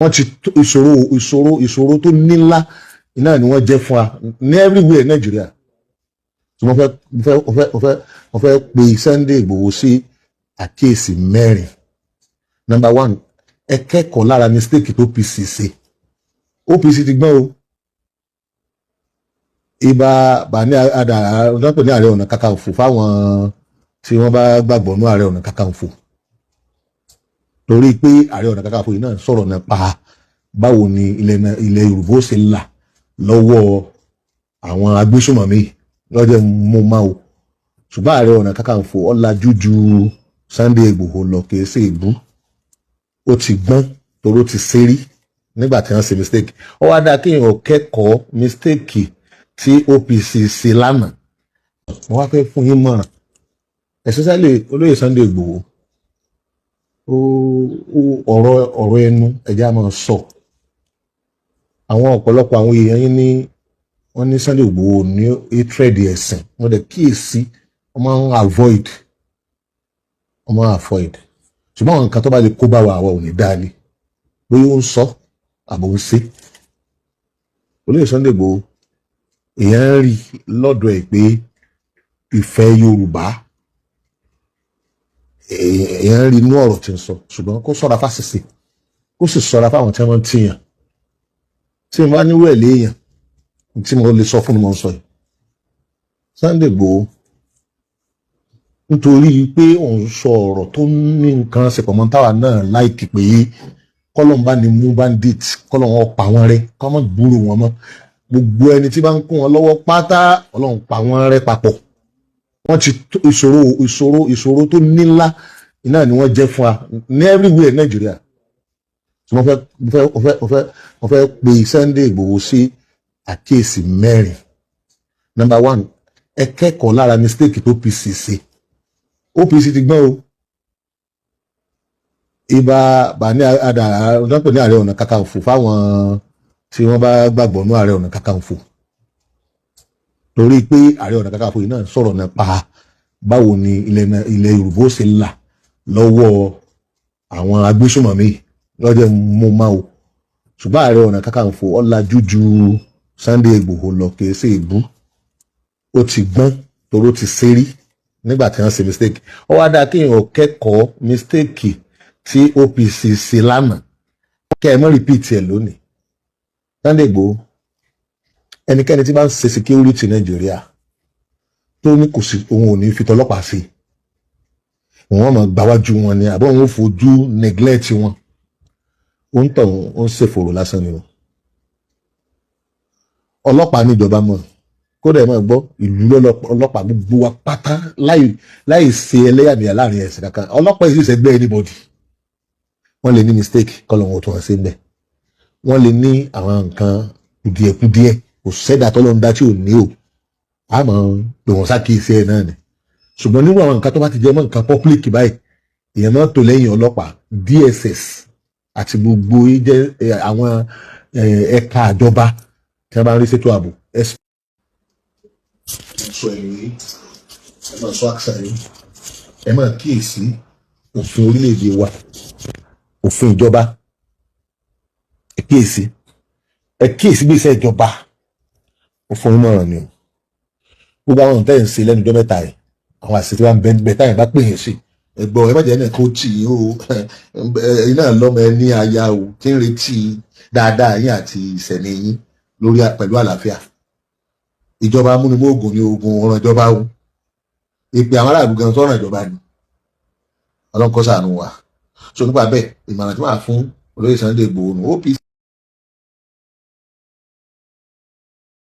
wọ́n ti ìṣòro tó nílá iná ni wọ́n jẹ́ fún wa ní everywhere Nàìjíríà tí wọ́n fẹ́ pe Sunday Igboho sí àkíyèsí mẹ́rin. Number one, ẹ kẹ́kọ̀ọ́ lára mistake tó OPC ṣe. OPC ti gbọ́n o. Ibà bà ní ọ̀dọ́pẹ̀ ní Ààrẹ Ọ̀nà Kakanfò fáwọn tí wọ́n bá gbàgbọ́ ní Ààrẹ Ọ̀nà Kakanfò. Torí pé Ààrẹ Ọ̀nà Kakanfò yìí náà sọ̀rọ̀ nípa báwo ni ilẹ̀ Yorùbá ó ṣe là lọ́wọ́ àwọn agbésùnmọ̀mí lọ́jọ́ mo máa o. Ṣùgbọ́n Ààrẹ Ọ̀nà Kakanfò ọ̀làjú ju Sunday Igboho lọ kìí ṣe ìbú. Ó ti gbọ́n toró ti ṣeré nígbà tí wọ́n ṣe mistake. Ó wá dáa kéèyàn kẹ́kọ̀ọ́ mistake tí OPC ṣe lánàá. Wọ́n wá fẹ́ fún yín mọ̀ràn especially olóyè Sunday Igboho. Ọ̀rọ̀ ẹnu ẹ̀já máa sọ. Àwọn ọ̀pọ̀lọpọ̀ àwọn èèyàn yín ní wọ́n ní Sunday Igboho ní hatred ẹ̀sìn. Wọ́n dẹ̀ kíyèsí wọ́n máa ń avoid. Ṣùgbọ́n àwọn nǹkan tó bá lè kó bá wa àwa ò ní dáálé. Bóyá ó ń sọ àbò ń ṣe. Olóyè Sunday Igboho èèyàn rí lọ́dọ̀ ẹ̀ pé ìfẹ́ Yorùbá èèyàn rí inú ọ̀rọ̀ tí ń sọ ṣùgbọ́n kó ṣọ́ra fásitì kó sì ṣọ́ra fáwọn tí wọ́n ti yàn tí wọ́n bá ní wẹ̀lé èèyàn tí mo lè sọ fún ni mo ń sọ yìí. Sunday Igboho nítorí pé òun sọ ọ̀rọ̀ tó ní nǹkan ṣe pọ̀ mọ́ táwa náà láìkì pé kọ́lọ́n bá ní mú bandit kọ́lọ́n wọn pa wọ́n rẹ́ kọ́ mọ́ gbúrò wọn mọ́ gbogbo ẹni tí bá ń kún wọn lọ́wọ́ pátá Ọlọ́run pa wọ́n rẹ́ papọ̀. Wọ́n ti ìṣòro tó nílá iná ni wọ́n jẹ́ fún wa ní everywhere Nàìjíríà tí wọ́n fẹ́ pe Sunday Igboho sí àkíyèsí mẹ́rin. Number one, ẹ kẹ́kọ̀ọ́ lára mistake tó OPC ṣe. OPC ti gbọ́n o. Ibà bà ní ọ̀dọ́pẹ̀ ní Ààrẹ Ọ̀nà Kakanfò fáwọn tí wọ́n bá gbàgbọ́ ní Ààrẹ Ọ̀nà Kakanfò. Torí pé Ààrẹ Ọ̀nà Kakanfò yìí náà sọ̀rọ̀ nípa báwo ni ilẹ̀ Yorùbá ó ṣe là lọ́wọ́ àwọn agbésùnmọ̀mí lọ́jọ́ mo máa o. Ṣùgbọ́n Ààrẹ Ọ̀nà Kakanfò ọ̀làjú ju Sunday Igboho lọ kìí ṣe ìbú. Ó ti gbọ́n toró ti ṣeré nígbà tí wọ́n ṣe mistake. Ó wá dáa kéèyàn kẹ́kọ̀ọ́ mistake tí OPC ṣe lánàá kẹ́ ẹ mọ́ repeat ẹ̀ lónìí. Sunday Igboho ẹnikẹ́ni tí bá ń ṣe security Nàìjíríà tó ní kò sí òun ò ní fi tọlọ́pàá sí wọn máa gbáwájú wọn ni àbọ̀ wọn ò fojú neglect wọn ó ń tọ̀ ó ń ṣèfòrò lásán ni o. Ọlọ́pàá níjọba mọ̀ kódà ẹ máa gbọ́ ìlú ọlọ́pàá gbogbo wa pátá láì ṣe ẹlẹ́yàmẹ̀yà láàrin ẹ̀sìn kankan ọlọ́pàá yìí sì ṣẹgbẹ́ anybody. Wọ́n lè ní mistake kọ́lọ́hún tó wọ́n ṣe ń bẹ̀. Wọ́n lè ní àwọn nǹkan kùdìẹ̀kùdìẹ̀ kò sẹ́dá tọ́lọ́run dá tí ò ní o àmọ́ pé wọ́n ṣàkíyèsí ẹ̀ náà ni. Ṣùgbọ́n nínú àwọn nǹkan tó bá ti jẹ́ mọ́ nǹkan public báyìí èèyàn máa tó lẹ́yìn ọlọ́pàá DSS àti gbogbo àwọn ẹ̀ka àjọba tí wọ́n bá ń rí ṣètò ààbò. Sọ ẹ̀yìn ẹ máa sọ àṣà yìí ẹ máa kíyèsí òfin orílẹ̀-èdè wa òfin ìjọba ẹ kíyèsí gbèsè ìjọba òfin ìmọ̀ràn ni o. Gbogbo àwọn tẹ́ ń ṣe lẹ́nu ọjọ́ mẹ́ta yìí àwọn àṣìṣe wa ń bẹ táyà bá pè é sí ẹgbọ́n ẹ má jẹ́ ẹnìkan ó tì í o ẹ̀yin náà lọ́mọ ẹ ní aya o tí ń retí dáadáa yín àti ìṣẹ̀lẹ̀ yín lórí pẹ̀lú àlàáfíà. Ìjọba amúnimóògùn ni oògùn ọ̀ràn ìjọba o ìpè àwọn aráàlú gan sọ̀rọ̀ ìjọba ni Ọlọ́run kó ṣàánú wa. So nípa bẹ́ẹ̀ ìmọ̀ràn tí wọ́n á fún olóyè Sunday Igboho OPC